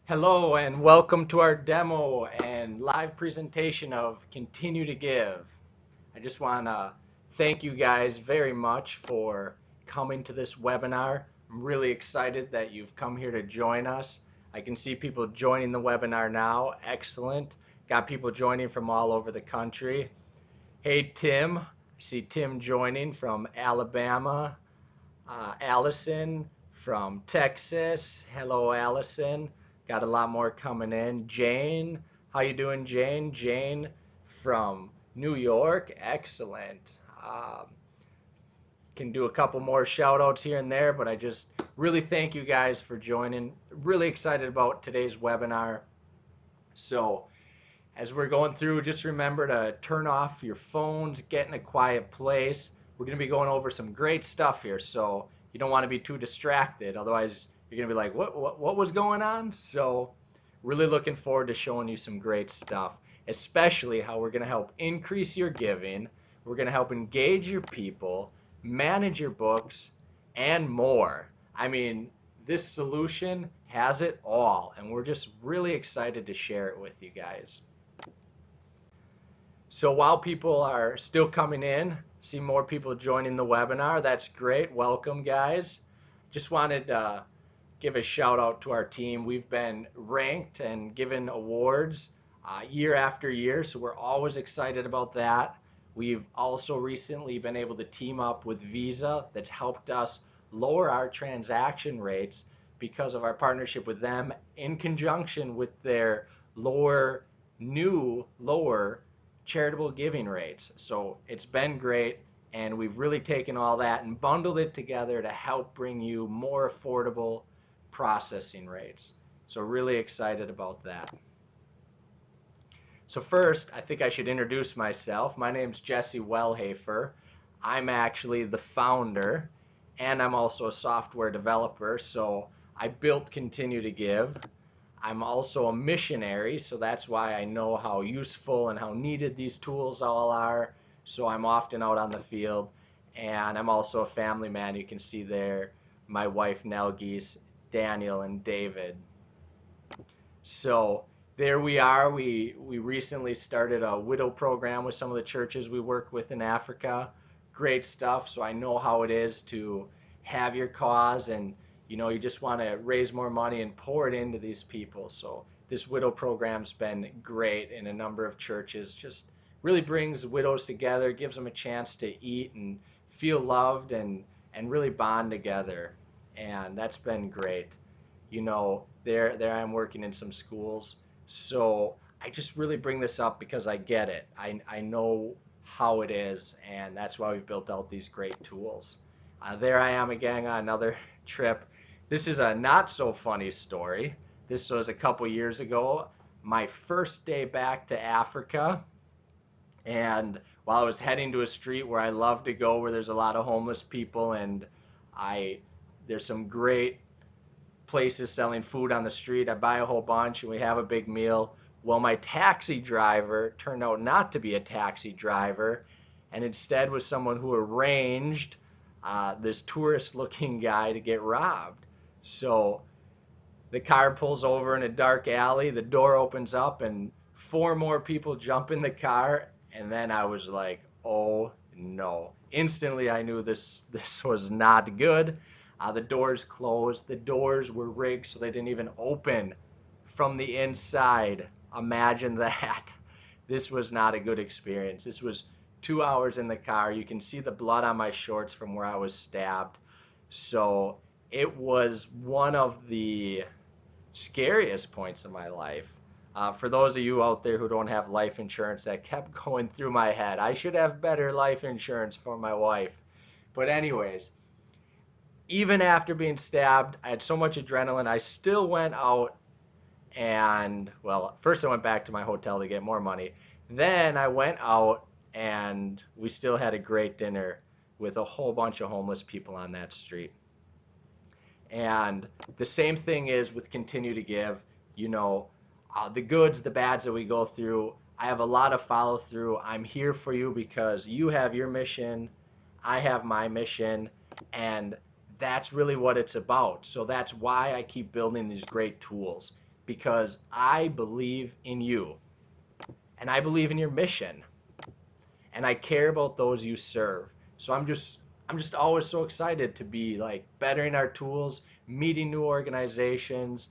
Hello and welcome to our demo and live presentation of Continue to Give. I just want to thank you guys very much for coming to this webinar. I'm really excited that you've come here to join us. I can see people joining the webinar now. Excellent. Got people joining from all over the country. Hey Tim, I see Tim joining from Alabama. Allison from Texas. Hello, Allison. Got a lot more coming in. Jane, how you doing, Jane? Jane from New York. Excellent. Can do a couple more shout outs here and there, but I just really thank you guys for joining. Really excited about today's webinar. So, as we're going through, just remember to turn off your phones, get in a quiet place. We're going to be going over some great stuff here, so you don't want to be too distracted. Otherwise, you're going to be like, what was going on? So, really looking forward to showing you some great stuff, especially how we're going to help increase your giving. We're going to help engage your people, manage your books, and more. I mean, this solution has it all, and we're just really excited to share it with you guys. So while people are still coming in, see more people joining the webinar. That's great. Welcome, guys. Just wanted to give a shout out to our team. We've been ranked and given awards year after year, so we're always excited about that. We've also recently been able to team up with Visa that's helped us lower our transaction rates because of our partnership with them in conjunction with their lower charitable giving rates. So it's been great, and we've really taken all that and bundled it together to help bring you more affordable processing rates. So really excited about that. So first, I think I should introduce myself. My name's Jesse Wellhafer. I'm actually the founder, and I'm also a software developer. So I built Continue to Give. I'm also a missionary, so that's why I know how useful and how needed these tools all are. So I'm often out on the field, and I'm also a family man. You can see there my wife Nelgis, Daniel, and David. So there we are. We recently started a widow program with some of the churches we work with in Africa. Great stuff. So I know how it is to have your cause, and you just want to raise more money and pour it into these people. So this widow program's been great in a number of churches. Just really brings widows together, gives them a chance to eat and feel loved and really bond together. And that's been great. There I'm working in some schools. So I just really bring this up because I get it. I know how it is, and that's why we've built out these great tools. There I am again on another trip. This is a not so funny story. This was a couple years ago, my first day back to Africa. And while I was heading to a street where I love to go, where there's a lot of homeless people, and there's some great places selling food on the street. I buy a whole bunch and we have a big meal. Well, my taxi driver turned out not to be a taxi driver, and instead was someone who arranged this tourist looking guy to get robbed. So the car pulls over in a dark alley, the door opens up, and four more people jump in the car. And then I was like, oh no. Instantly, I knew this was not good. The doors closed. The doors were rigged so they didn't even open from the inside. Imagine that. This was not a good experience. This was 2 hours in the car. You can see the blood on my shorts from where I was stabbed. So it was one of the scariest points in my life. For those of you out there who don't have life insurance, that kept going through my head. I should have better life insurance for my wife. But anyways, even after being stabbed, I had so much adrenaline. I still went out and, well, first I went back to my hotel to get more money. Then I went out and we still had a great dinner with a whole bunch of homeless people on that street. And the same thing is with Continue to Give. The goods, the bads that we go through, I have a lot of follow through. I'm here for you because you have your mission, I have my mission, and that's really what it's about. So that's why I keep building these great tools. because I believe in you and I believe in your mission and I care about those you serve. So I'm just always so excited to be like bettering our tools, meeting new organizations.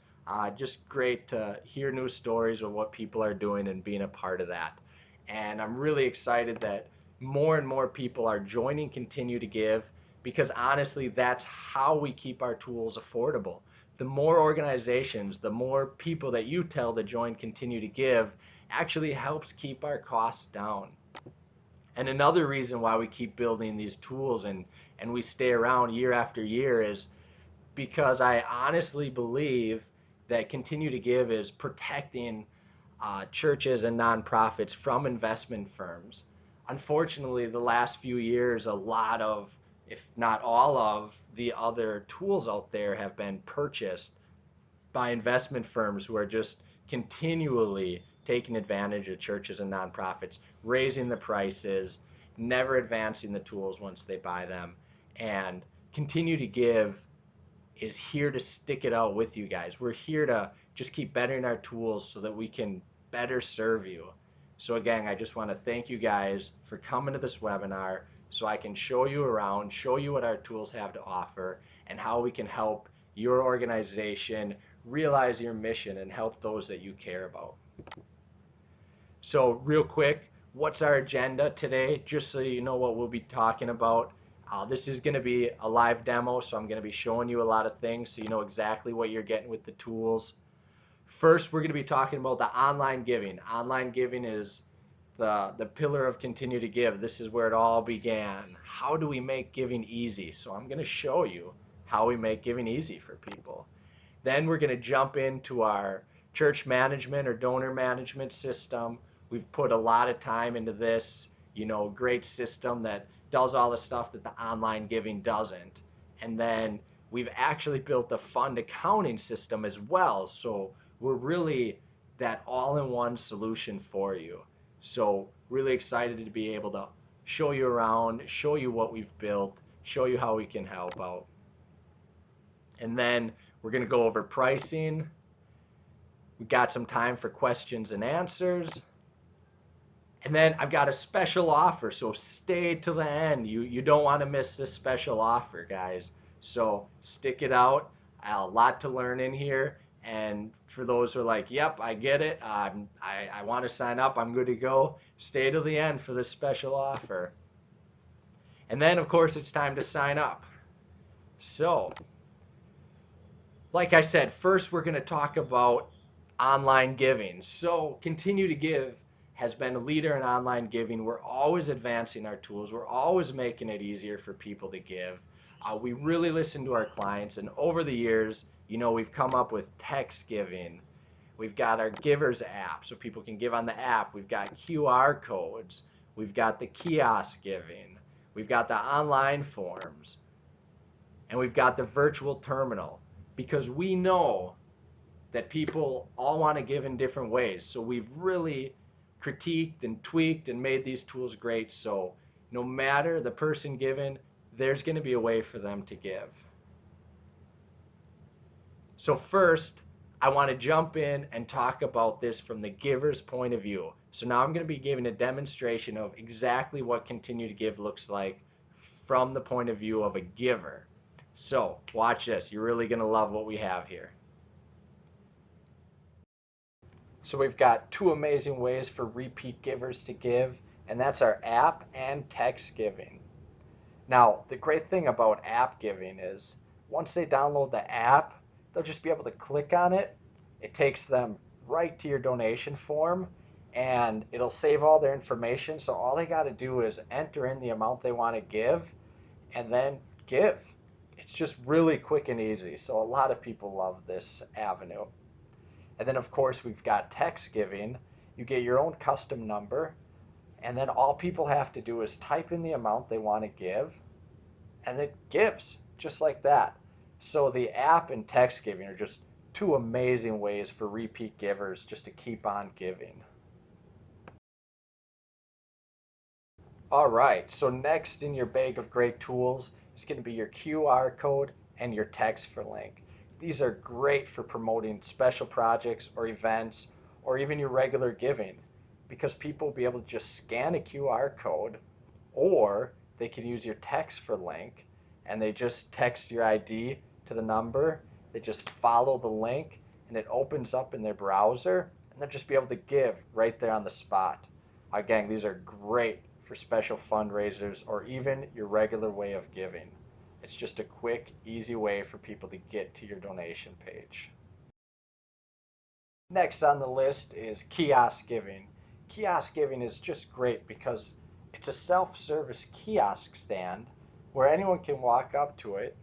Just great to hear new stories of what people are doing and being a part of that. And I'm really excited that more and more people are joining Continue to Give because honestly, that's how we keep our tools affordable. The more organizations, the more people that you tell to join Continue to Give actually helps keep our costs down. And another reason why we keep building these tools and we stay around year after year is because I honestly believe that Continue to Give is protecting churches and nonprofits from investment firms. Unfortunately, the last few years, a lot of, if not all of, the other tools out there have been purchased by investment firms who are just continually taking advantage of churches and nonprofits, raising the prices, never advancing the tools once they buy them. And Continue to Give is here to stick it out with you guys. We're here to just keep bettering our tools so that we can better serve you. So again, I just want to thank you guys for coming to this webinar so I can show you around, show you what our tools have to offer, and how we can help your organization realize your mission and help those that you care about. So real quick, what's our agenda today? Just so you know what we'll be talking about. This is going to be a live demo, so I'm going to be showing you a lot of things so you know exactly what you're getting with the tools. First, we're going to be talking about the online giving. Online giving is the pillar of Continue to Give. This is where it all began. How do we make giving easy? So I'm going to show you how we make giving easy for people. Then we're going to jump into our church management or donor management system. We've put a lot of time into this, great system that does all the stuff that the online giving doesn't. And then we've actually built a fund accounting system as well. So we're really that all-in-one solution for you. So really excited to be able to show you around, show you what we've built, show you how we can help out. And then we're going to go over pricing. We got some time for questions and answers. And then I've got a special offer, so stay to the end. You don't want to miss this special offer, guys. So stick it out. A lot to learn in here. And for those who are like, yep, I get it. I want to sign up. I'm good to go. Stay to the end for this special offer. And then, of course, it's time to sign up. So, like I said, first we're going to talk about online giving. So Continue to Give has been a leader in online giving. We're always advancing our tools. We're always making it easier for people to give. We really listen to our clients, and over the years, we've come up with text giving. We've got our Givers app, so people can give on the app. We've got QR codes. We've got the Kiosk giving. We've got the online forms. And we've got the virtual terminal, because we know that people all want to give in different ways. So we've really critiqued and tweaked and made these tools great. So no matter the person given, there's going to be a way for them to give. So first, I want to jump in and talk about this from the giver's point of view. So now I'm going to be giving a demonstration of exactly what Continue to Give looks like from the point of view of a giver. So watch this. You're really going to love what we have here. So we've got two amazing ways for repeat givers to give, and that's our app and text giving. Now, the great thing about app giving is once they download the app, they'll just be able to click on it. It takes them right to your donation form, and it'll save all their information. So all they got to do is enter in the amount they want to give and then give. It's just really quick and easy. So a lot of people love this avenue. And then, of course, we've got text giving. You get your own custom number, and then all people have to do is type in the amount they want to give, and it gives, just like that. So the app and text giving are just two amazing ways for repeat givers just to keep on giving. All right, so next in your bag of great tools is going to be your QR code and your text for link. These are great for promoting special projects or events or even your regular giving because people will be able to just scan a QR code or they can use your text for link and they just text your ID to the number. They just follow the link and it opens up in their browser and they'll just be able to give right there on the spot. Again, these are great for special fundraisers or even your regular way of giving. It's just a quick, easy way for people to get to your donation page. Next on the list is kiosk giving. Kiosk giving is just great because it's a self-service kiosk stand where anyone can walk up to it.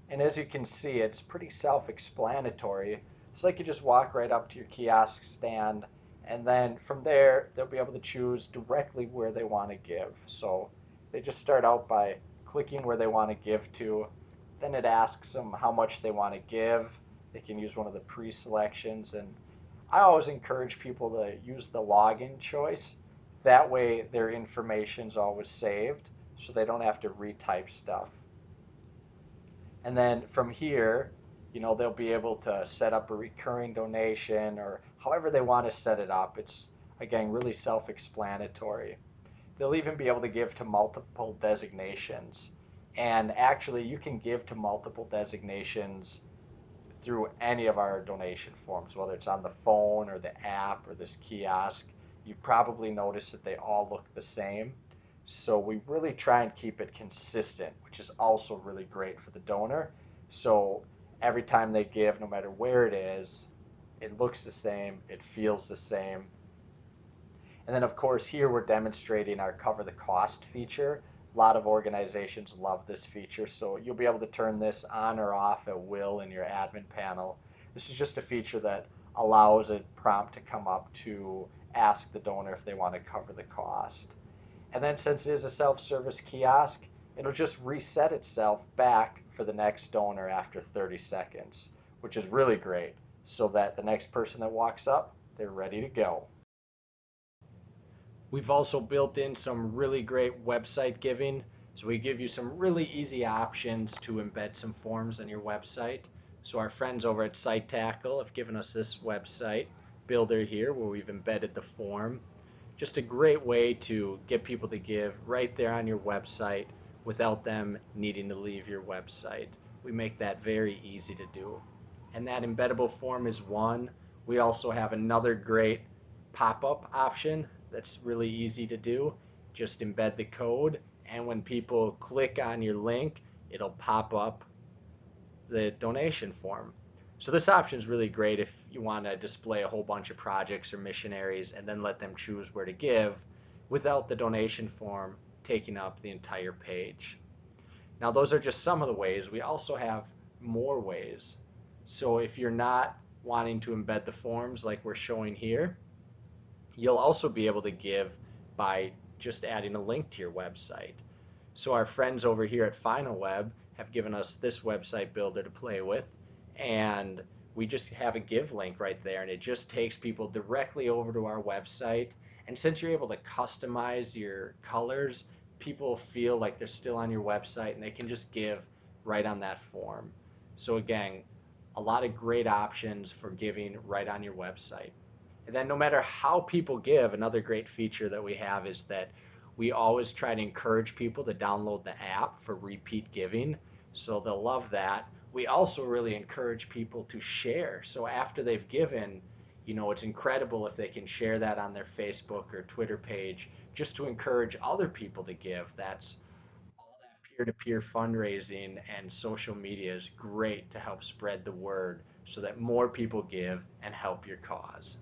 And as you can see, it's pretty self-explanatory. So they can just walk right up to your kiosk stand and then from there, they'll be able to choose directly where they want to give. So they just start out by clicking where they want to give to. Then it asks them how much they want to give. They can use one of the pre-selections. And I always encourage people to use the login choice. That way their information's always saved so they don't have to retype stuff. And then from here, they'll be able to set up a recurring donation or however they want to set it up. It's, again, really self-explanatory. They'll even be able to give to multiple designations. And actually, you can give to multiple designations through any of our donation forms, whether it's on the phone or the app or this kiosk. You've probably noticed that they all look the same. So we really try and keep it consistent, which is also really great for the donor. So every time they give, no matter where it is, it looks the same, it feels the same. And then of course here we're demonstrating our cover the cost feature. A lot of organizations love this feature, so you'll be able to turn this on or off at will in your admin panel. This is just a feature that allows a prompt to come up to ask the donor if they want to cover the cost. And then since it is a self-service kiosk, it'll just reset itself back for the next donor after 30 seconds, which is really great so that the next person that walks up, they're ready to go. We've also built in some really great website giving. So we give you some really easy options to embed some forms on your website. So our friends over at SiteTackle have given us this website builder here where we've embedded the form. Just a great way to get people to give right there on your website without them needing to leave your website. We make that very easy to do. And that embeddable form is one. We also have another great pop-up option that's really easy to do. Just embed the code, and when people click on your link, it'll pop up the donation form. So this option is really great if you want to display a whole bunch of projects or missionaries and then let them choose where to give without the donation form taking up the entire page. Now those are just some of the ways. We also have more ways. So if you're not wanting to embed the forms like we're showing here, you'll also be able to give by just adding a link to your website. So our friends over here at FinalWeb have given us this website builder to play with, and we just have a give link right there, and it just takes people directly over to our website. And since you're able to customize your colors, people feel like they're still on your website and they can just give right on that form. So again, a lot of great options for giving right on your website. And then no matter how people give, another great feature that we have is that we always try to encourage people to download the app for repeat giving. So they'll love that. We also really encourage people to share. So after they've given, it's incredible if they can share that on their Facebook or Twitter page just to encourage other people to give. That's all that peer-to-peer fundraising, and social media is great to help spread the word so that more people give and help your cause.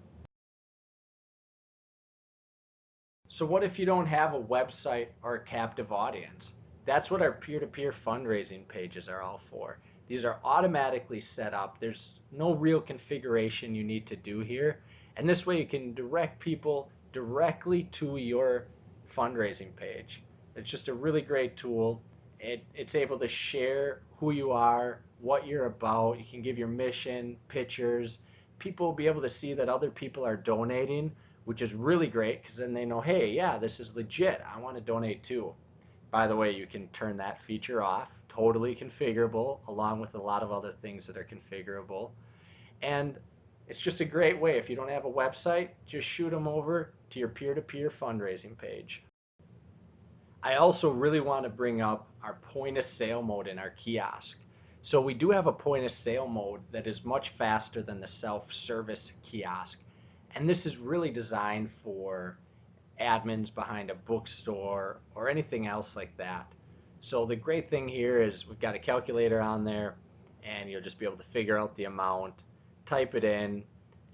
So what if you don't have a website or a captive audience? That's what our peer-to-peer fundraising pages are all for. These are automatically set up. There's no real configuration you need to do here. And this way you can direct people directly to your fundraising page. It's just a really great tool. It's able to share who you are, what you're about. You can give your mission, pictures. People will be able to see that other people are donating, which is really great because then they know, hey, yeah, this is legit. I want to donate too. By the way, you can turn that feature off totally configurable, along with a lot of other things that are configurable. And it's just a great way. If you don't have a website, just shoot them over to your peer-to-peer fundraising page. I also really want to bring up our point of sale mode in our kiosk. So we do have a point of sale mode that is much faster than the self-service kiosk. And this is really designed for admins behind a bookstore or anything else like that. So the great thing here is we've got a calculator on there, and you'll just be able to figure out the amount, type it in,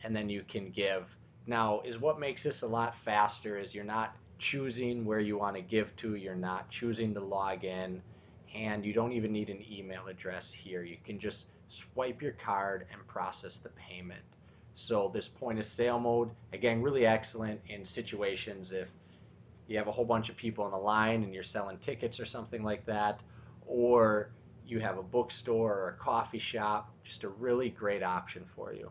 and then you can give. Now, is what makes this a lot faster is you're not choosing where you want to give to, you're not choosing to log in, and you don't even need an email address here. You can just swipe your card and process the payment. So this point of sale mode, again, really excellent in situations if you have a whole bunch of people in a line and you're selling tickets or something like that, or you have a bookstore or a coffee shop, just a really great option for you.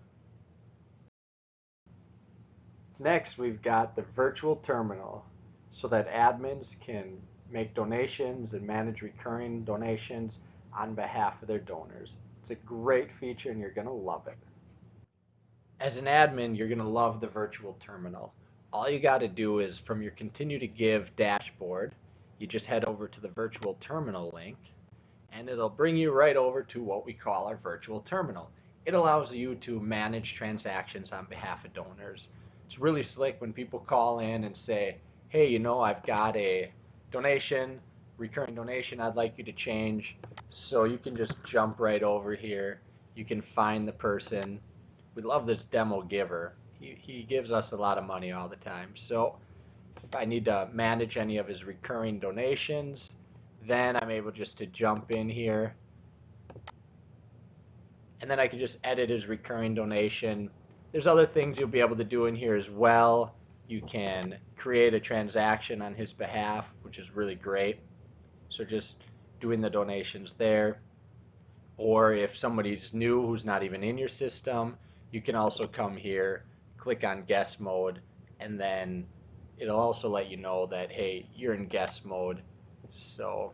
Next, we've got the virtual terminal so that admins can make donations and manage recurring donations on behalf of their donors. It's a great feature and you're going to love it. As an admin, you're going to love the virtual terminal. All you got to do is from your Continue to Give dashboard, you just head over to the virtual terminal link, and it'll bring you right over to what we call our virtual terminal. It allows you to manage transactions on behalf of donors. It's really slick when people call in and say, hey, you know, I've got a donation, recurring donation I'd like you to change. So you can just jump right over here. You can find the person. We love this demo giver. He gives us a lot of money all the time. So if I need to manage any of his recurring donations, then I'm able just to jump in here. And then I can just edit his recurring donation. There's other things you'll be able to do in here as well. You can create a transaction on his behalf, which is really great. So just doing the donations there. Or if somebody's new who's not even in your system, you can also come here, click on guest mode, and then it'll also let you know that, hey, you're in guest mode. So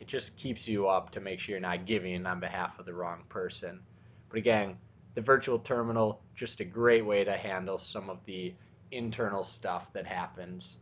it just keeps you up to make sure you're not giving on behalf of the wrong person. But again, the virtual terminal, just a great way to handle some of the internal stuff that happens.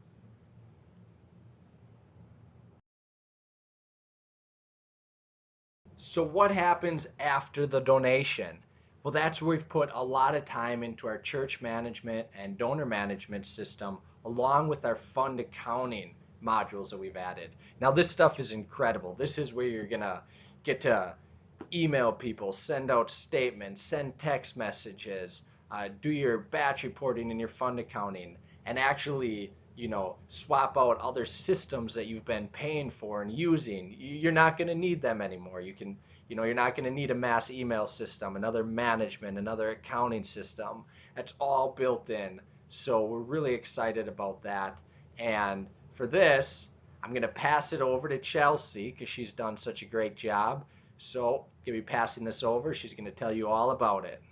So what happens after the donation? Well, that's where we've put a lot of time into our church management and donor management system, along with our fund accounting modules that we've added. Now, this stuff is incredible. This is where you're going to get to email people, send out statements, send text messages, do your batch reporting in your fund accounting, and actually, you know, swap out other systems that you've been paying for and using. You're not going to need them anymore. You can, you know, you're not going to need a mass email system, another management, another accounting system. That's all built in. So we're really excited about that. And for this, I'm going to pass it over to Chelsea because she's done such a great job. So I'm going to be passing this over. She's going to tell you all about it.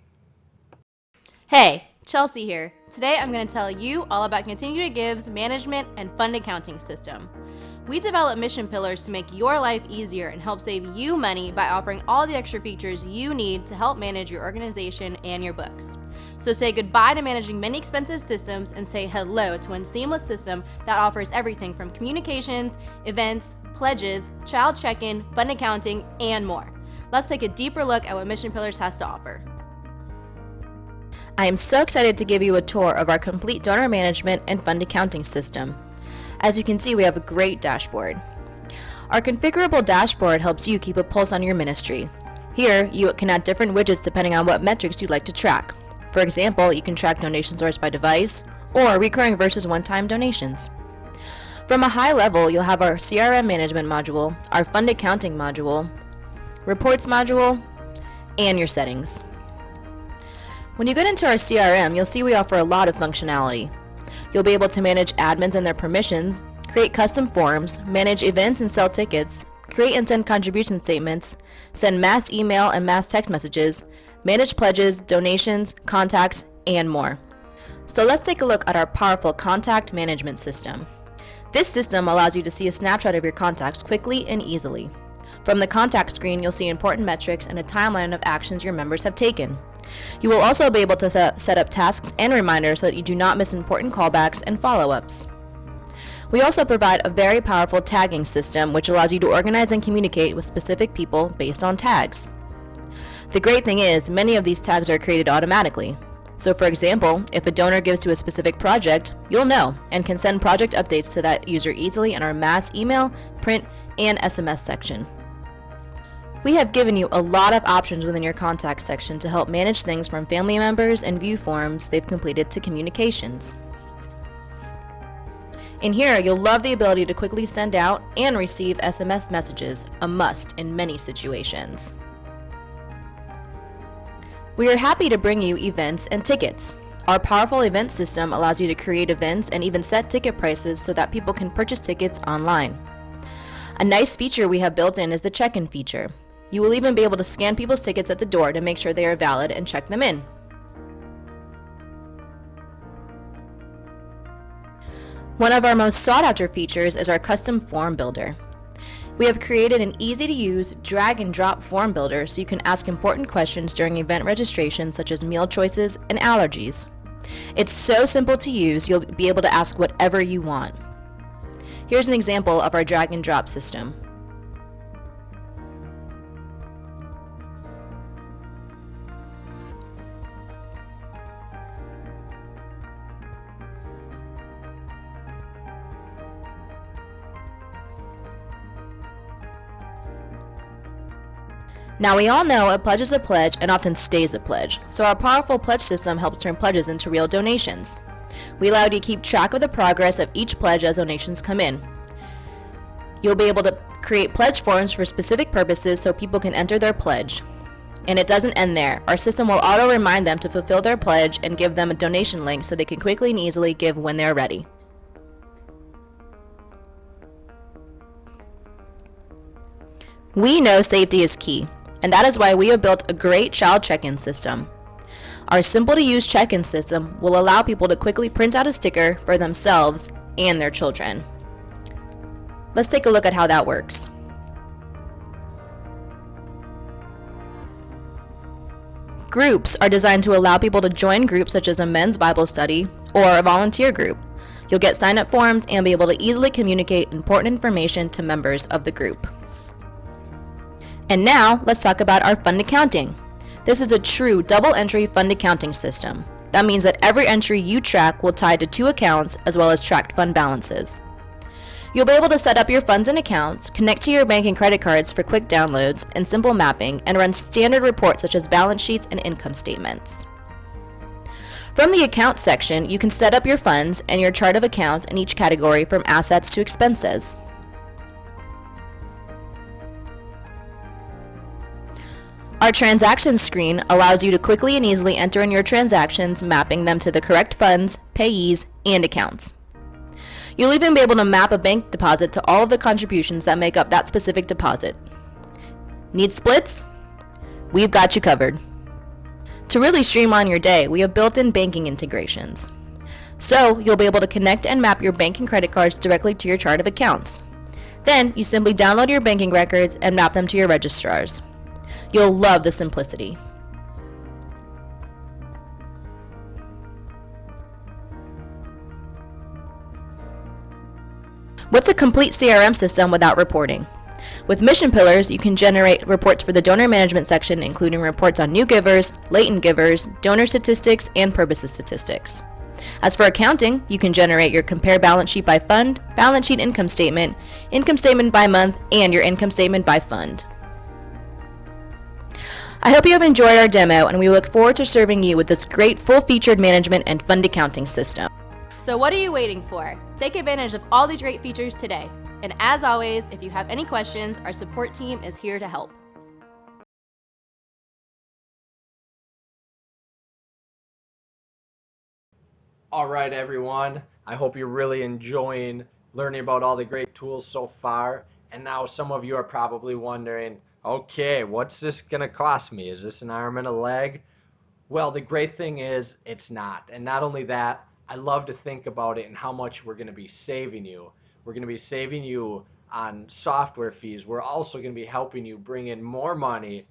Hey, Chelsea here. Today I'm going to tell you all about Continue to Give's management and fund accounting system. We develop mission pillars to make your life easier and help save you money by offering all the extra features you need to help manage your organization and your books. So say goodbye to managing many expensive systems and say hello to one seamless system that offers everything from communications, events, pledges, child check-in, fund accounting, and more. Let's take a deeper look at what Mission Pillars has to offer. I am so excited to give you a tour of our complete donor management and fund accounting system. As you can see, we have a great dashboard. Our configurable dashboard helps you keep a pulse on your ministry. Here, you can add different widgets depending on what metrics you'd like to track. For example, you can track donation source by device or recurring versus one-time donations. From a high level, you'll have our CRM management module, our fund accounting module, reports module, and your settings. When you get into our CRM, you'll see we offer a lot of functionality. You'll be able to manage admins and their permissions, create custom forms, manage events and sell tickets, create and send contribution statements, send mass email and mass text messages, manage pledges, donations, contacts, and more. So let's take a look at our powerful contact management system. This system allows you to see a snapshot of your contacts quickly and easily. From the contact screen, you'll see important metrics and a timeline of actions your members have taken. You will also be able to set up tasks and reminders so that you do not miss important callbacks and follow-ups. We also provide a very powerful tagging system which allows you to organize and communicate with specific people based on tags. The great thing is, many of these tags are created automatically. So for example, if a donor gives to a specific project, you'll know and can send project updates to that user easily in our mass email, print, and SMS section. We have given you a lot of options within your contact section to help manage things from family members and view forms they've completed to communications. In here, you'll love the ability to quickly send out and receive SMS messages, a must in many situations. We are happy to bring you events and tickets. Our powerful event system allows you to create events and even set ticket prices so that people can purchase tickets online. A nice feature we have built in is the check-in feature. You will even be able to scan people's tickets at the door to make sure they are valid and check them in. One of our most sought-after features is our custom form builder. We have created an easy-to-use drag-and-drop form builder so you can ask important questions during event registration such as meal choices and allergies. It's so simple to use, you'll be able to ask whatever you want. Here's an example of our drag-and-drop system. Now we all know a pledge is a pledge and often stays a pledge, so our powerful pledge system helps turn pledges into real donations. We allow you to keep track of the progress of each pledge as donations come in. You'll be able to create pledge forms for specific purposes so people can enter their pledge. And it doesn't end there. Our system will auto remind them to fulfill their pledge and give them a donation link so they can quickly and easily give when they're ready. We know safety is key, and that is why we have built a great child check-in system. Our simple-to-use check-in system will allow people to quickly print out a sticker for themselves and their children. Let's take a look at how that works. Groups are designed to allow people to join groups such as a men's Bible study or a volunteer group. You'll get sign-up forms and be able to easily communicate important information to members of the group. And now, let's talk about our fund accounting. This is a true double-entry fund accounting system. That means that every entry you track will tie to 2 accounts as well as tracked fund balances. You'll be able to set up your funds and accounts, connect to your bank and credit cards for quick downloads and simple mapping, and run standard reports such as balance sheets and income statements. From the account section, you can set up your funds and your chart of accounts in each category from assets to expenses. Our transactions screen allows you to quickly and easily enter in your transactions, mapping them to the correct funds, payees, and accounts. You'll even be able to map a bank deposit to all of the contributions that make up that specific deposit. Need splits? We've got you covered. To really streamline your day, we have built-in banking integrations. So you'll be able to connect and map your bank and credit cards directly to your chart of accounts. Then you simply download your banking records and map them to your registrars. You'll love the simplicity. What's a complete CRM system without reporting? With Mission Pillars, you can generate reports for the donor management section, including reports on new givers, latent givers, donor statistics, and purposes statistics. As for accounting, you can generate your compare balance sheet by fund, balance sheet income statement by month, and your income statement by fund. I hope you have enjoyed our demo, and we look forward to serving you with this great full-featured management and fund accounting system. So what are you waiting for? Take advantage of all these great features today. And as always, if you have any questions, our support team is here to help. All right, everyone. I hope you're really enjoying learning about all the great tools so far. And now some of you are probably wondering, okay, what's this going to cost me? Is this an arm and a leg? Well, the great thing is it's not. And not only that, I love to think about it and how much we're going to be saving you. We're going to be saving you on software fees, we're also going to be helping you bring in more money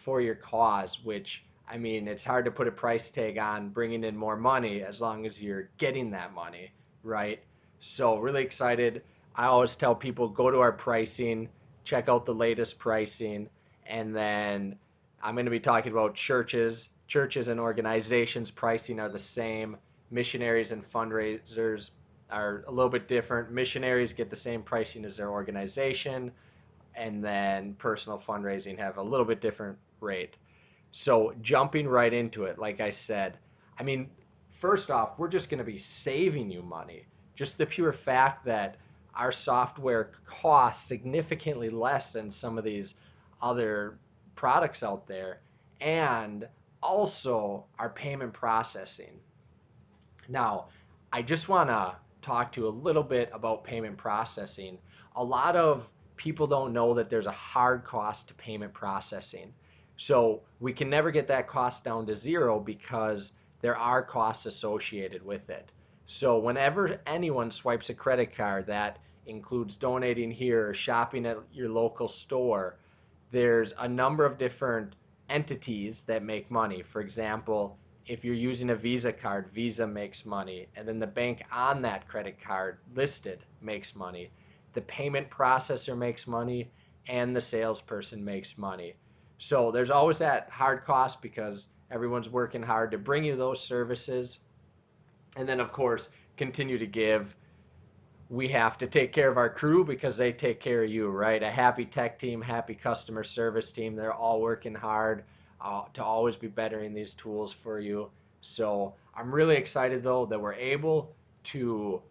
for your cause, which, I mean, it's hard to put a price tag on bringing in more money as long as you're getting that money, right? So really excited. I always tell people, go to our pricing, check out the latest pricing, and then I'm going to be talking about churches. Churches and organizations pricing are the same. Missionaries and fundraisers are a little bit different. Missionaries get the same pricing as their organization, and then personal fundraising have a little bit different rate. So jumping right into it, like I said, I mean, first off, we're just going to be saving you money. Just the pure fact that our software costs significantly less than some of these other products out there, and also our payment processing. Now, I just want to talk to you a little bit about payment processing. A lot of people don't know that there's a hard cost to payment processing. So we can never get that cost down to zero because there are costs associated with it. So whenever anyone swipes a credit card, that includes donating here or shopping at your local store, there's a number of different entities that make money. For example, if you're using a Visa card, Visa makes money, and then the bank on that credit card listed makes money. The payment processor makes money, and the salesperson makes money. So there's always that hard cost because everyone's working hard to bring you those services. And then, of course, continue to give. We have to take care of our crew because they take care of you, right? A happy tech team, happy customer service team, they're all working hard to always be bettering these tools for you. So I'm really excited though that we're able to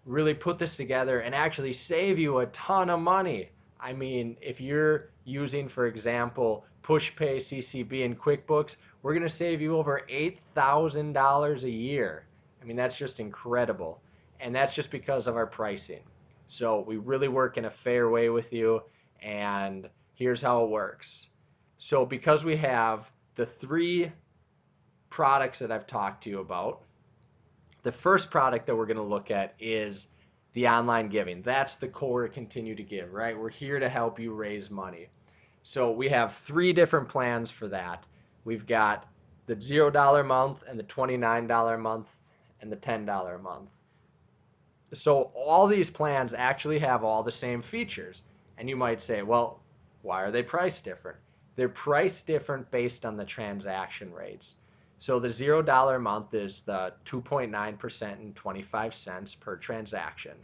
really put this together and actually save you a ton of money. I mean, if you're using, for example, PushPay, CCB, and QuickBooks, we're going to save you over $8,000 a year. I mean, that's just incredible. And that's just because of our pricing. So we really work in a fair way with you, and here's how it works. So because we have the three products that I've talked to you about, the first product that we're going to look at is the online giving. That's the core Continue to Give, right? We're here to help you raise money. So we have three different plans for that. We've got the $0 a month and the $29 a month and the $10 a month. So all these plans actually have all the same features. And you might say, well, why are they priced different? They're priced different based on the transaction rates. So the $0 a month is the 2.9% and 25 cents per transaction.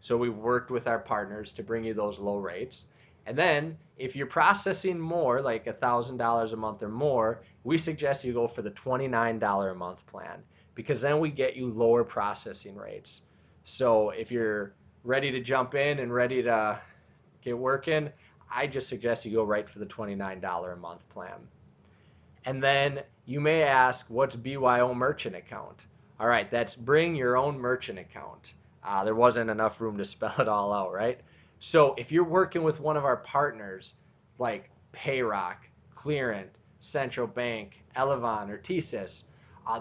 So we worked with our partners to bring you those low rates. And then if you're processing more, like $1,000 a month or more, we suggest you go for the $29 a month plan because then we get you lower processing rates. So if you're ready to jump in and ready to get working, I just suggest you go right for the $29 a month plan. And then you may ask, what's BYO merchant account? All right, that's bring your own merchant account. There wasn't enough room to spell it all out, right? So if you're working with one of our partners like Payrock, Clearant, Central Bank, Elevon, or TSYS,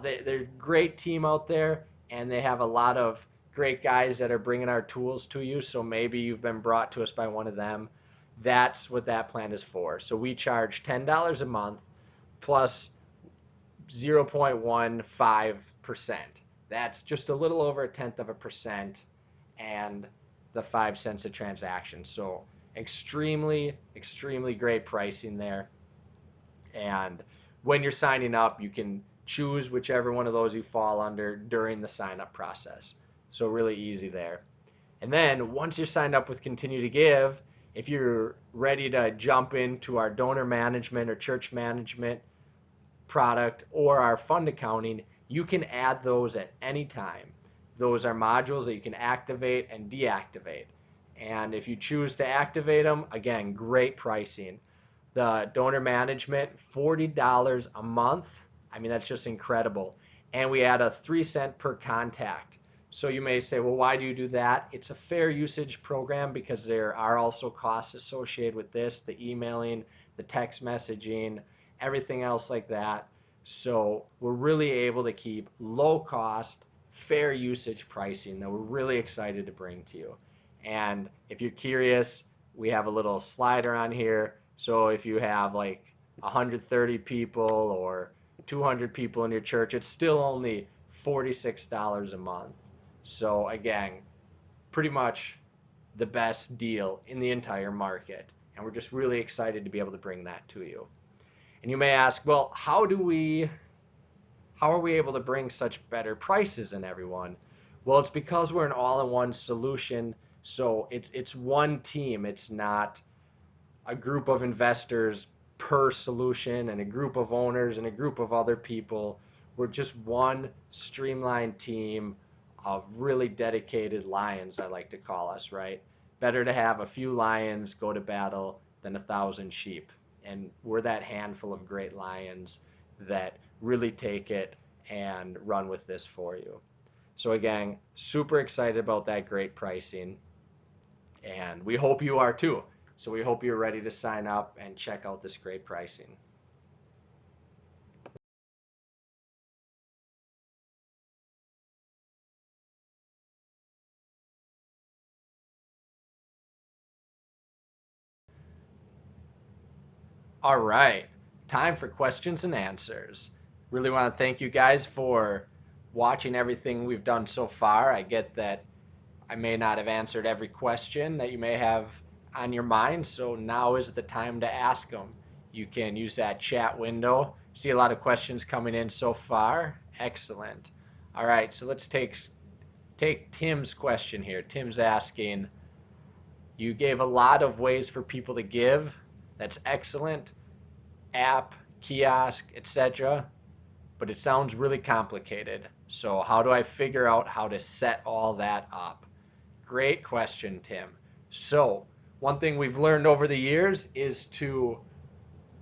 they're a great team out there, and they have a lot of great guys that are bringing our tools to you. So maybe you've been brought to us by one of them. That's what that plan is for. So we charge $10 a month plus 0.15%. That's just a little over 1/10%, and the 5 cents a transaction. So extremely, extremely great pricing there. And when you're signing up, you can choose whichever one of those you fall under during the sign up process. So really easy there. And then once you're signed up with Continue to Give, if you're ready to jump into our donor management or church management product or our fund accounting, you can add those at any time. Those are modules that you can activate and deactivate. And if you choose to activate them, again, great pricing. The donor management, $40 a month. I mean, that's just incredible. And we add a 3 cent per contact. So you may say, well, why do you do that? It's a fair usage program because there are also costs associated with this, the emailing, the text messaging, everything else like that. So we're really able to keep low cost, fair usage pricing that we're really excited to bring to you. And if you're curious, we have a little slider on here. So if you have like 130 people or 200 people in your church, it's still only $46 a month. So again, pretty much the best deal in the entire market. And we're just really excited to be able to bring that to you. And you may ask, well, how are we able to bring such better prices than everyone? Well, it's because we're an all-in-one solution. So it's one team. It's not a group of investors per solution and a group of owners and a group of other people. We're just one streamlined team of really dedicated lions, I like to call us, right? Better to have a few lions go to battle than 1,000 sheep. And we're that handful of great lions that really take it and run with this for you. So again, super excited about that great pricing. And we hope you are too. So we hope you're ready to sign up and check out this great pricing. All right, time for questions and answers. Really want to thank you guys for watching everything we've done so far. I get that I may not have answered every question that you may have on your mind, so now is the time to ask them. You can use that chat window. See a lot of questions coming in so far. Excellent. All right, so let's take Tim's question here. Tim's asking, you gave a lot of ways for people to give. That's excellent. App, kiosk, etc. But it sounds really complicated. So how do I figure out how to set all that up? Great question, Tim. So one thing we've learned over the years is to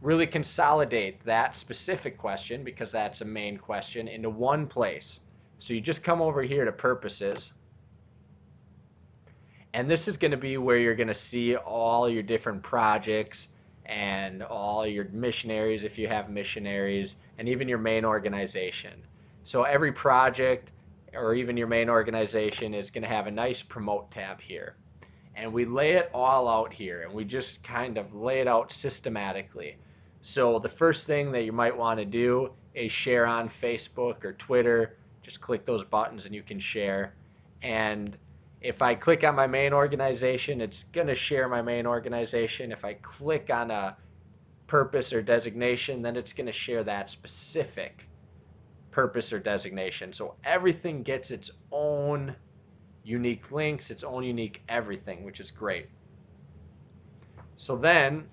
really consolidate that specific question, because that's a main question, into one place. So you just come over here to purposes, and this is going to be where you're going to see all your different projects and all your missionaries, if you have missionaries, and even your main organization. So every project or even your main organization is going to have a nice promote tab here. And we lay it all out here, and we just kind of lay it out systematically. So the first thing that you might want to do is share on Facebook or Twitter. Just click those buttons and you can share. And if I click on my main organization, it's going to share my main organization. If I click on a purpose or designation, then it's going to share that specific purpose or designation. So everything gets its own unique links, its own unique everything, which is great. So then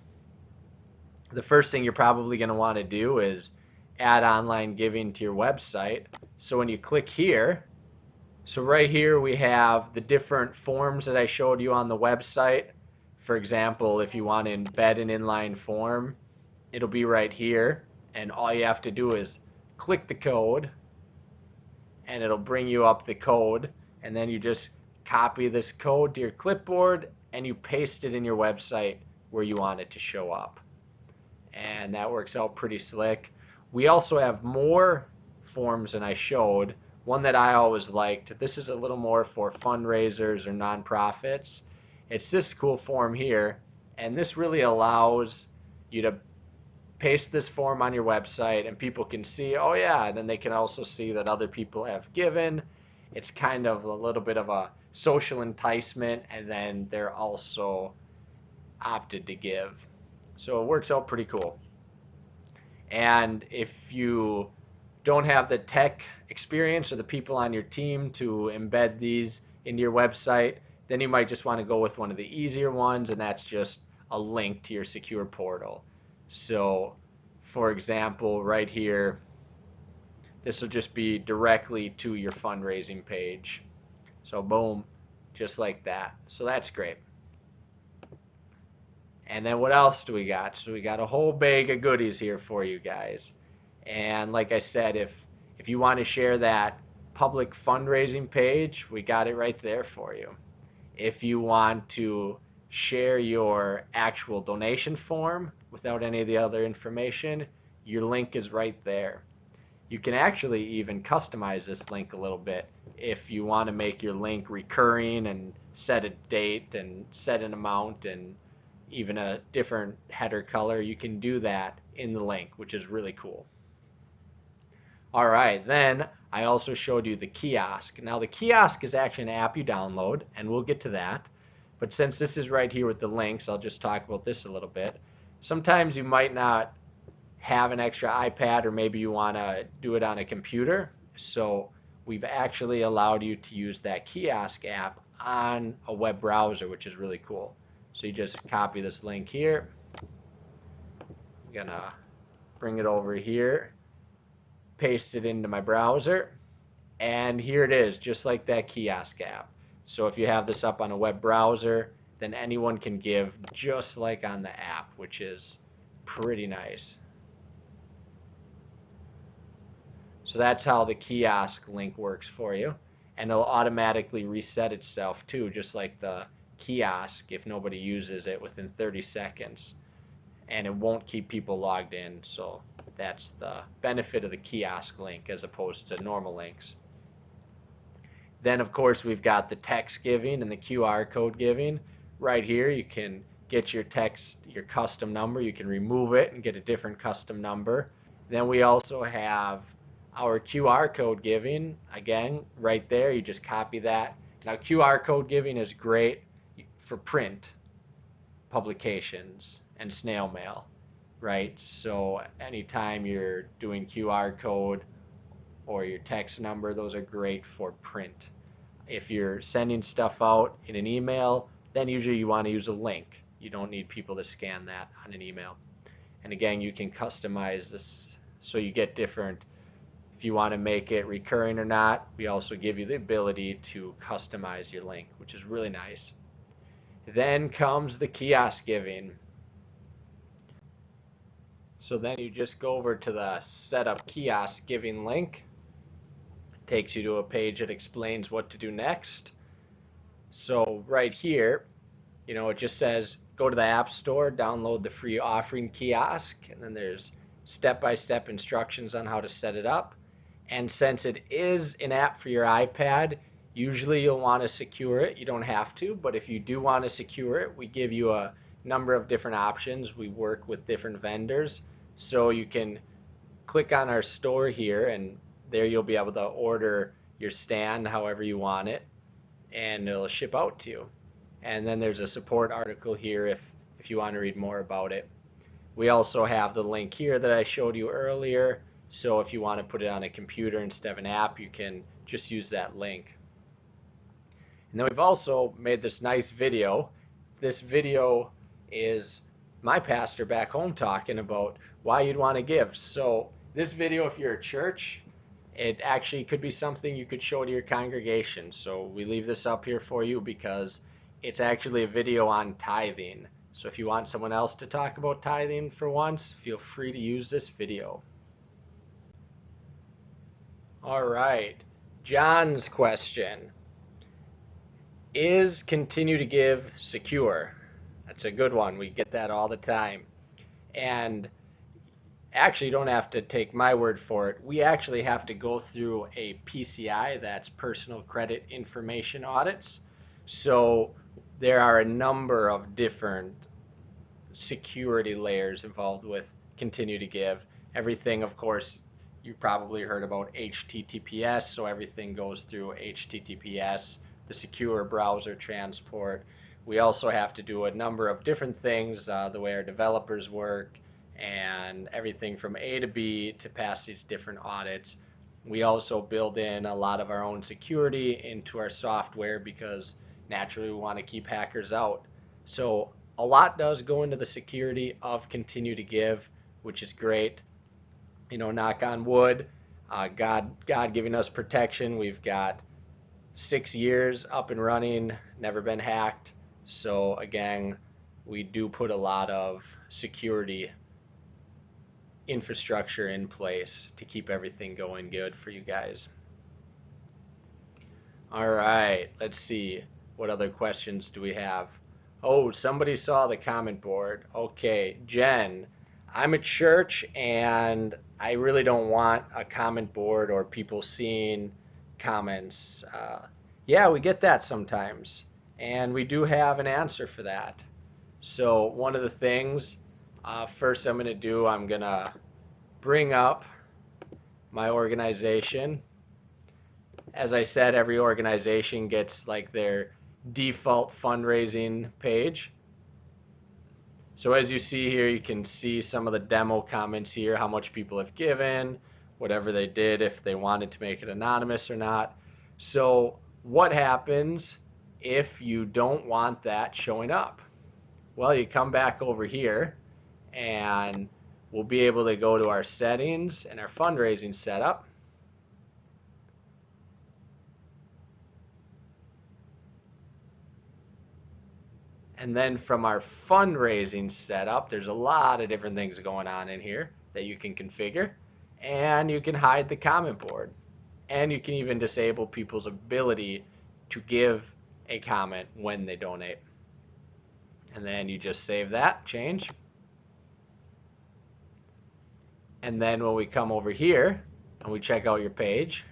the first thing you're probably going to want to do is add online giving to your website. So when you click here, so right here we have the different forms that I showed you on the website. For example, if you want to embed an inline form, it'll be right here. And all you have to do is click the code, and it'll bring you up the code. And then you just copy this code to your clipboard, and you paste it in your website where you want it to show up. And that works out pretty slick. We also have more forms than I showed. One that I always liked, this is a little more for fundraisers or nonprofits. It's this cool form here, and this really allows you to paste this form on your website and people can see, oh yeah, and then they can also see that other people have given. It's kind of a little bit of a social enticement, and then they're also opted to give. So it works out pretty cool. And if you don't have the tech experience or the people on your team to embed these into your website, then you might just want to go with one of the easier ones, and that's just a link to your secure portal. So for example, right here, this will just be directly to your fundraising page. So boom, just like that. So that's great. And then what else do we got? So we got a whole bag of goodies here for you guys. And like I said, if you want to share that public fundraising page, we got it right there for you. If you want to share your actual donation form without any of the other information, your link is right there. You can actually even customize this link a little bit if you want to make your link recurring and set a date and set an amount and even a different header color, you can do that in the link, which is really cool. All right, then I also showed you the Kiosk. Now the Kiosk is actually an app you download, and we'll get to that. But since this is right here with the links, I'll just talk about this a little bit. Sometimes you might not have an extra iPad, or maybe you want to do it on a computer. So we've actually allowed you to use that Kiosk app on a web browser, which is really cool. So you just copy this link here. I'm gonna bring it over here, paste it into my browser, and here it is, just like that Kiosk app. So if you have this up on a web browser, then anyone can give just like on the app, which is pretty nice. So that's how the Kiosk link works for you. And it'll automatically reset itself too, just like the Kiosk if nobody uses it within 30 seconds. And it won't keep people logged in. So that's the benefit of the Kiosk link as opposed to normal links. Then of course we've got the text giving and the QR code giving. Right here you can get your text, your custom number. You can remove it and get a different custom number. Then we also have our QR code giving. Again, right there, you just copy that. Now QR code giving is great for print publications and snail mail, right? So anytime you're doing QR code or your text number, those are great for print. If you're sending stuff out in an email, then usually you want to use a link. You don't need people to scan that on an email. And again, you can customize this so you get different. If you want to make it recurring or not, we also give you the ability to customize your link, which is really nice. Then comes the Kiosk giving. So then you just go over to the Setup Kiosk Giving link. It takes you to a page that explains what to do next. So right here, it just says go to the App Store, download the free offering Kiosk, and then there's step-by-step instructions on how to set it up. And since it is an app for your iPad, usually you'll want to secure it. You don't have to, but if you do want to secure it, we give you a number of different options. We work with different vendors. So you can click on our store here, and there you'll be able to order your stand however you want it, and it'll ship out to you. And then there's a support article here if you want to read more about it. We also have the link here that I showed you earlier. So if you want to put it on a computer instead of an app, you can just use that link. And then we've also made this nice video. This video is my pastor back home talking about why you'd want to give. So this video, if you're a church, it actually could be something you could show to your congregation. So we leave this up here for you because it's actually a video on tithing. So if you want someone else to talk about tithing for once, feel free to use this video. All right, John's question. Is continue to give secure? That's a good one. We get that all the time. And actually, you don't have to take my word for it. We actually have to go through a PCI, that's personal credit information audits. So there are a number of different security layers involved with continue to give. Everything, of course, you probably heard about HTTPS, so everything goes through HTTPS, the secure browser transport. We also have to do a number of different things, the way our developers work, and everything from A to B to pass these different audits. We also build in a lot of our own security into our software because naturally we want to keep hackers out. So a lot does go into the security of continue to give, which is great. Knock on wood, God giving us protection. We've got 6 years up and running, never been hacked. So again, we do put a lot of security infrastructure in place to keep everything going good for you guys. All right, let's see. What other questions do we have? Oh, somebody saw the comment board. Okay, Jen, I'm a church and I really don't want a comment board or people seeing comments. Yeah, we get that sometimes, and we do have an answer for that. So one of the things, first I'm going to do, I'm going to bring up my organization. As I said, every organization gets like their default fundraising page. So as you see here, you can see some of the demo comments here, how much people have given, whatever they did, if they wanted to make it anonymous or not. So what happens if you don't want that showing up? Well, you come back over here and we'll be able to go to our settings and our fundraising setup. And then from our fundraising setup, there's a lot of different things going on in here that you can configure. And you can hide the comment board. And you can even disable people's ability to give a comment when they donate. And then you just save that change. And then when we come over here and we check out your page,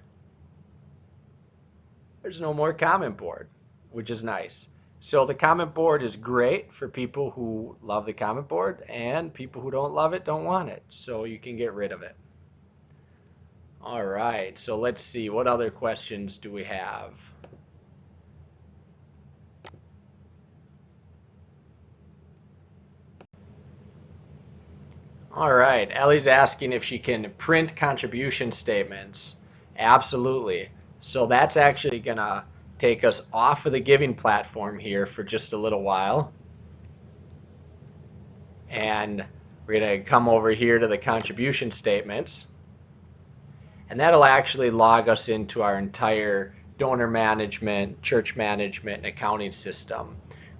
there's no more comment board, which is nice. So the comment board is great for people who love the comment board, and people who don't love it don't want it. So you can get rid of it. All right, so let's see, what other questions do we have? All right, Ellie's asking if she can print contribution statements. Absolutely. So that's actually gonna take us off of the giving platform here for just a little while. And we're gonna come over here to the contribution statements. And that'll actually log us into our entire donor management, church management, and accounting system,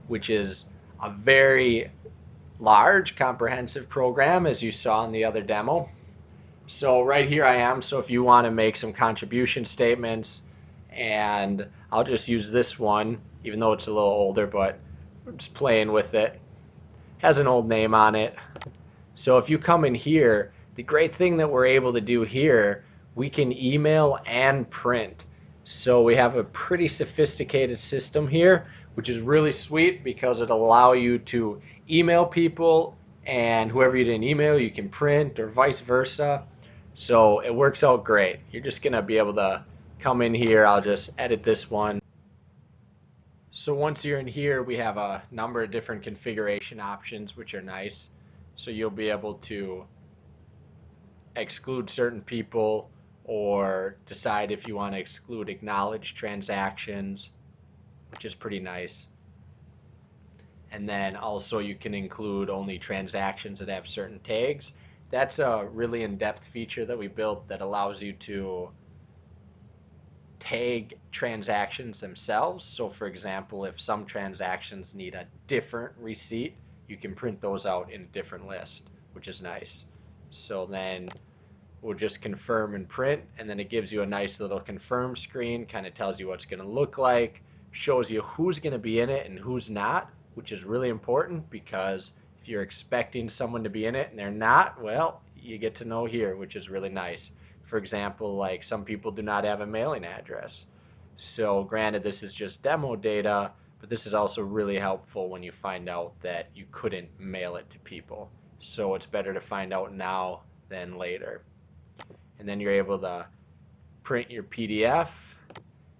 which is a very large, comprehensive program, as you saw in the other demo. So right here I am. So if you want to make some contribution statements, and I'll just use this one, even though it's a little older, but I'm just playing with it. Has an old name on it. So if you come in here, the great thing that we're able to do here, we can email and print. So we have a pretty sophisticated system here, which is really sweet because it'll allow you to email people, and whoever you didn't email, you can print, or vice versa. So it works out great. You're just gonna be able to come in here. I'll just edit this one. So once you're in here, we have a number of different configuration options, which are nice. So you'll be able to exclude certain people, or decide if you want to exclude acknowledged transactions, which is pretty nice. And then also you can include only transactions that have certain tags. That's a really in-depth feature that we built that allows you to tag transactions themselves. So for example, if some transactions need a different receipt, you can print those out in a different list, which is nice. So then we'll just confirm and print, and then it gives you a nice little confirm screen, kind of tells you what it's going to look like, shows you who's going to be in it and who's not, which is really important, because if you're expecting someone to be in it and they're not, well, you get to know here, which is really nice. For example, like some people do not have a mailing address. So granted, this is just demo data, but this is also really helpful when you find out that you couldn't mail it to people. So it's better to find out now than later. And then you're able to print your PDF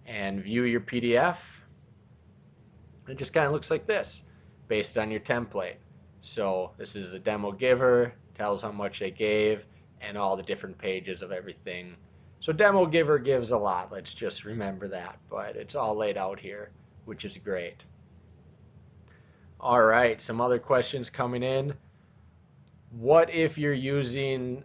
and view your PDF. It just kind of looks like this based on your template. So this is a demo giver, tells how much they gave, and all the different pages of everything. So demo giver gives a lot, let's just remember that, but it's all laid out here, which is great. All right, some other questions coming in. What if you're using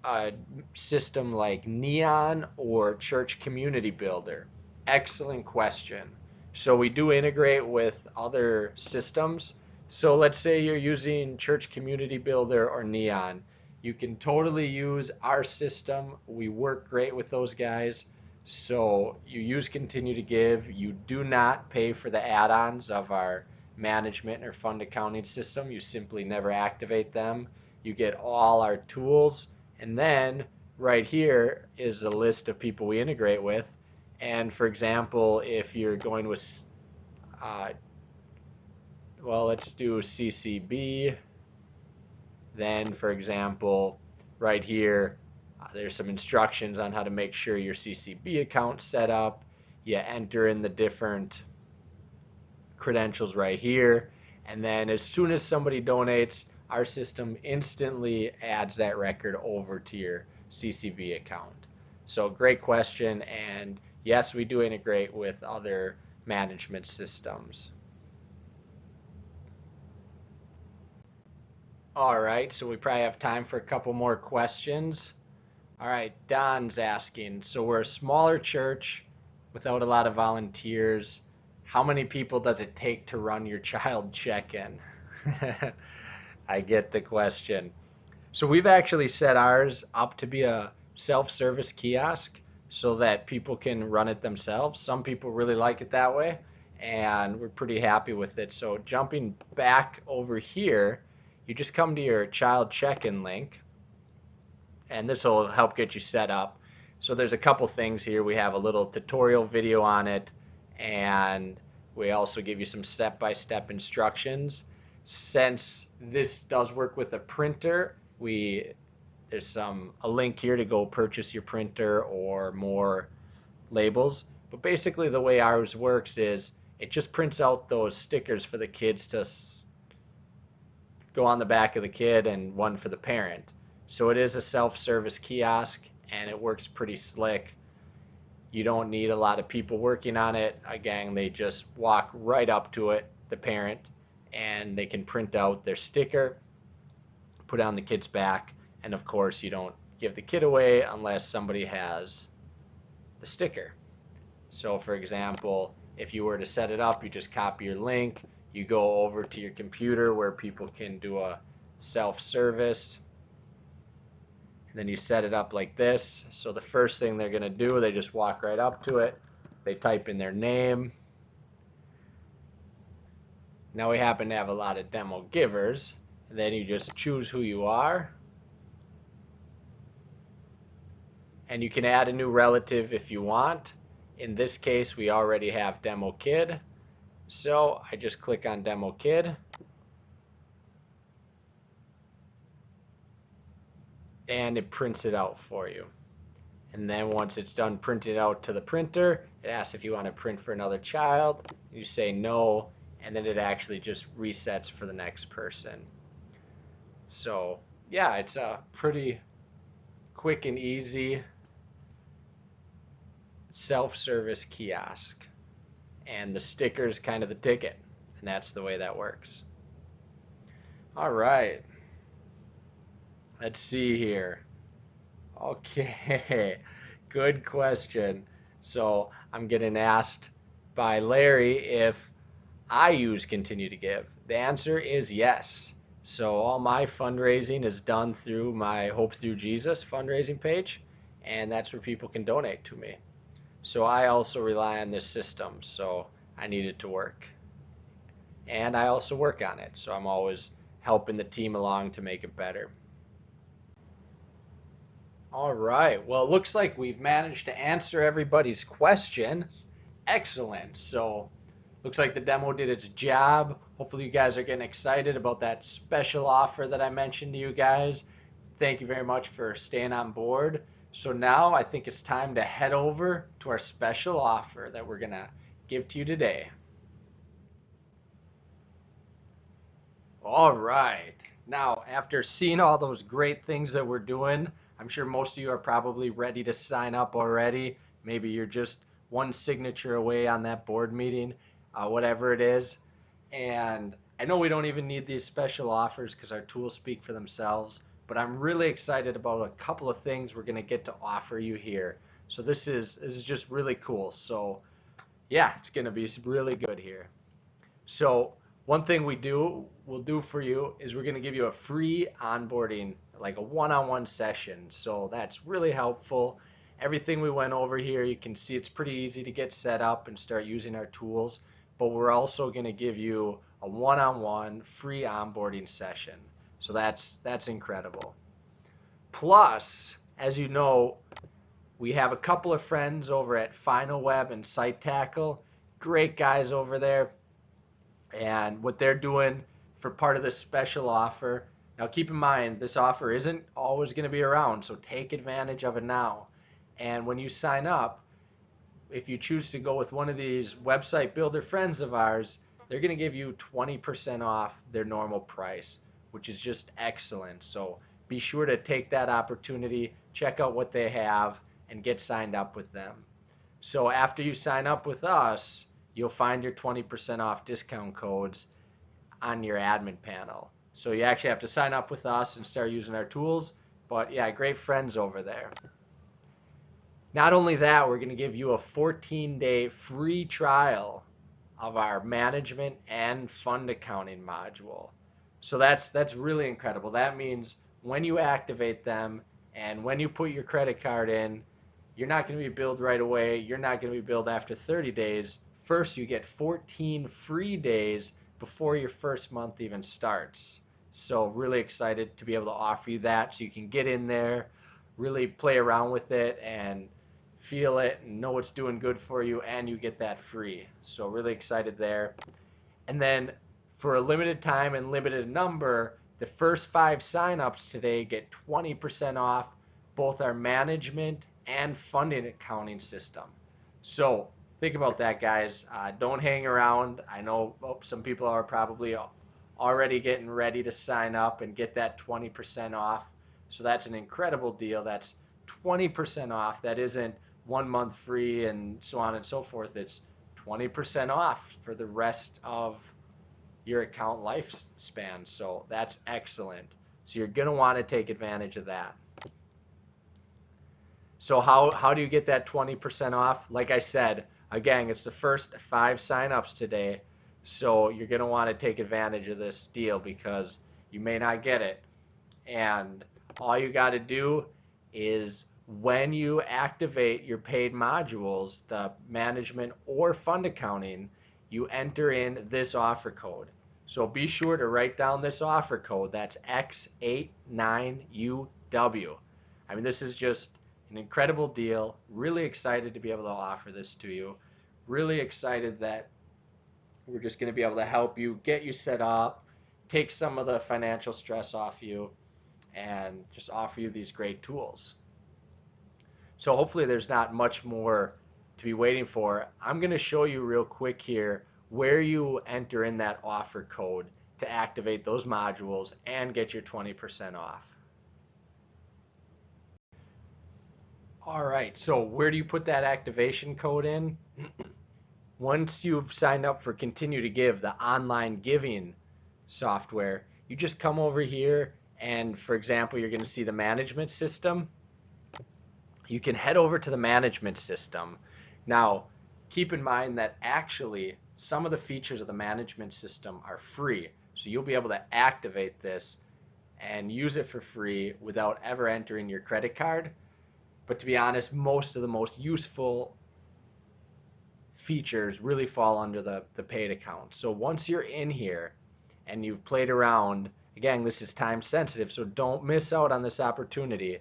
a system like Neon or Church Community Builder? Excellent question. So we do integrate with other systems. So let's say you're using Church Community Builder or Neon. You can totally use our system. We work great with those guys. So you use Continue to Give. You do not pay for the add-ons of our management or fund accounting system. You simply never activate them. You get all our tools. And then right here is a list of people we integrate with. And for example, if you're going with, well, let's do CCB. Then, for example, right here, there's some instructions on how to make sure your CCB account's set up. You enter in the different credentials right here. And then as soon as somebody donates, our system instantly adds that record over to your CCB account. So great question. And yes, we do integrate with other management systems. All right, so we probably have time for a couple more questions. All right, Don's asking, so we're a smaller church without a lot of volunteers. How many people does it take to run your child check-in? I get the question. So we've actually set ours up to be a self-service kiosk so that people can run it themselves. Some people really like it that way, and we're pretty happy with it. So jumping back over here, you just come to your child check-in link, and this will help get you set up. So there's a couple things here. We have a little tutorial video on it, and we also give you some step-by-step instructions. Since this does work with a printer, there's a link here to go purchase your printer or more labels. But basically the way ours works is it just prints out those stickers for the kids to go on the back of the kid and one for the parent. So it is a self-service kiosk and it works pretty slick. You don't need a lot of people working on it. Again, they just walk right up to it, the parent, and they can print out their sticker, put it on the kid's back, and of course you don't give the kid away unless somebody has the sticker. So for example, if you were to set it up, you just copy your link, you go over to your computer where people can do a self-service, and then you set it up like this. So the first thing they're going to do, they just walk right up to it, they type in their name. Now we happen to have a lot of demo givers, and then you just choose who you are, and you can add a new relative if you want. In this case, we already have demo kid, so I just click on demo kid, and it prints it out for you. And then once it's done printing it out to the printer, it asks if you want to print for another child. You say no, and then it actually just resets for the next person. So yeah, it's a pretty quick and easy self-service kiosk. And the sticker is kind of the ticket, and that's the way that works. All right. Let's see here. Okay, good question. So I'm getting asked by Larry if I use Continue to Give. The answer is yes. So all my fundraising is done through my Hope Through Jesus fundraising page, and that's where people can donate to me. So I also rely on this system, so I need it to work. And I also work on it, so I'm always helping the team along to make it better. All right, well, it looks like we've managed to answer everybody's question. Excellent. So looks like the demo did its job. Hopefully you guys are getting excited about that special offer that I mentioned to you guys. Thank you very much for staying on board. So now I think it's time to head over to our special offer that we're going to give to you today. All right. Now, after seeing all those great things that we're doing, I'm sure most of you are probably ready to sign up already. Maybe you're just one signature away on that board meeting, whatever it is. And I know we don't even need these special offers because our tools speak for themselves, but I'm really excited about a couple of things we're going to get to offer you here. So this is just really cool. So yeah, it's going to be really good here. So one thing we'll do for you is we're going to give you a free onboarding, like a one-on-one session. So that's really helpful. Everything we went over here, you can see it's pretty easy to get set up and start using our tools, but we're also going to give you a one-on-one free onboarding session. So that's incredible. Plus, as you know, We have a couple of friends over at Final Web and Site Tackle, great guys over there, and what they're doing for part of this special offer. Now, keep in mind, this offer isn't always going to be around, so take advantage of it now. And when you sign up, if you choose to go with one of these website builder friends of ours, they're going to give you 20% off their normal price, which is just excellent. So be sure to take that opportunity, check out what they have, and get signed up with them. So after you sign up with us, you'll find your 20% off discount codes on your admin panel. So you actually have to sign up with us and start using our tools. But yeah, great friends over there. Not only that, we're going to give you a 14-day free trial of our management and fund accounting module. So that's really incredible. That means when you activate them and when you put your credit card in, you're not going to be billed right away. You're not going to be billed after 30 days. First, you get 14 free days before your first month even starts. So really excited to be able to offer you that so you can get in there, really play around with it and feel it and know it's doing good for you, and you get that free. So really excited there. And then for a limited time and limited number, the first 5 signups today get 20% off both our management and funding accounting system. So think about that, guys. Don't hang around. I know some people are probably already getting ready to sign up and get that 20% off. So that's an incredible deal. That's 20% off. That isn't 1 month free and so on and so forth. It's 20% off for the rest of your account lifespan. So that's excellent. So you're going to want to take advantage of that. So how do you get that 20% off? Like I said, again, it's the first 5 signups today. So you're going to want to take advantage of this deal because you may not get it. And all you got to do is when you activate your paid modules, the management or fund accounting, you enter in this offer code. So be sure to write down this offer code. That's X89UW. I mean, this is just an incredible deal. Really excited to be able to offer this to you. Really excited that we're just going to be able to help you, get you set up, take some of the financial stress off you, and just offer you these great tools. So hopefully there's not much more to be waiting for. I'm going to show you real quick here where you enter in that offer code to activate those modules and get your 20% off. All right, so where do you put that activation code in? Once you've signed up for Continue to Give, the online giving software, you just come over here and, for example, you're going to see the management system. You can head over to the management system. Now, keep in mind that actually some of the features of the management system are free. So you'll be able to activate this and use it for free without ever entering your credit card. But to be honest, most of the most useful features really fall under the paid account. So once you're in here and you've played around, again, this is time sensitive, so don't miss out on this opportunity.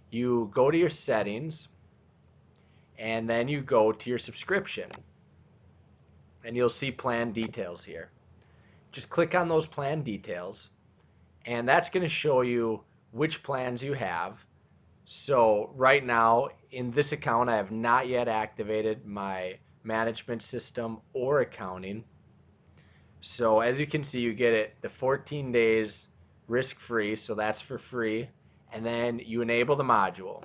You go to your settings and then you go to your subscription and you'll see plan details here. Just click on those plan details and that's going to show you which plans you have. So right now in this account, I have not yet activated my management system or accounting. So as you can see, you get it the 14 days risk-free, so that's for free, and then you enable the module.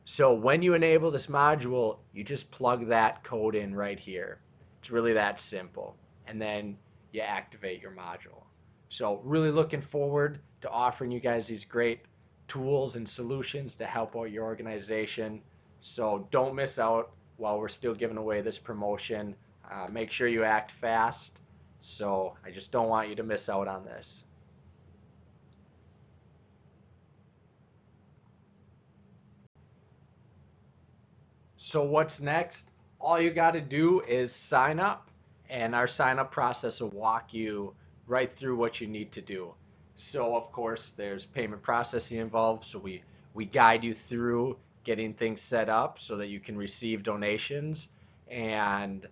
So when you enable this module, you just plug that code in right here. It's really that simple, and then you activate your module. So really looking forward to offering you guys these great tools and solutions to help out your organization. So don't miss out while we're still giving away this promotion. Make sure you act fast. So I just don't want you to miss out on this. So what's next? All you got to do is sign up, and our sign up process will walk you right through what you need to do. So of course there's payment processing involved, so we guide you through getting things set up so that you can receive donations. And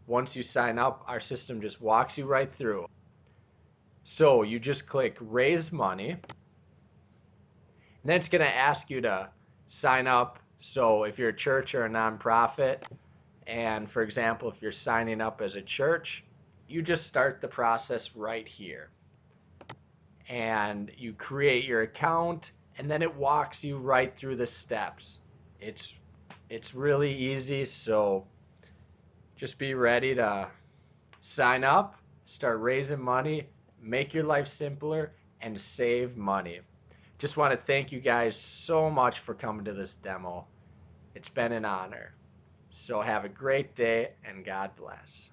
once you sign up, our system just walks you right through. So you just click raise money, and then it's going to ask you to sign up. So if you're a church or a nonprofit, and for example, if you're signing up as a church, you just start the process right here. And you create your account, and then it walks you right through the steps. It's really easy, so just be ready to sign up, start raising money, make your life simpler, and save money. Just want to thank you guys so much for coming to this demo. It's been an honor. So have a great day, and God bless.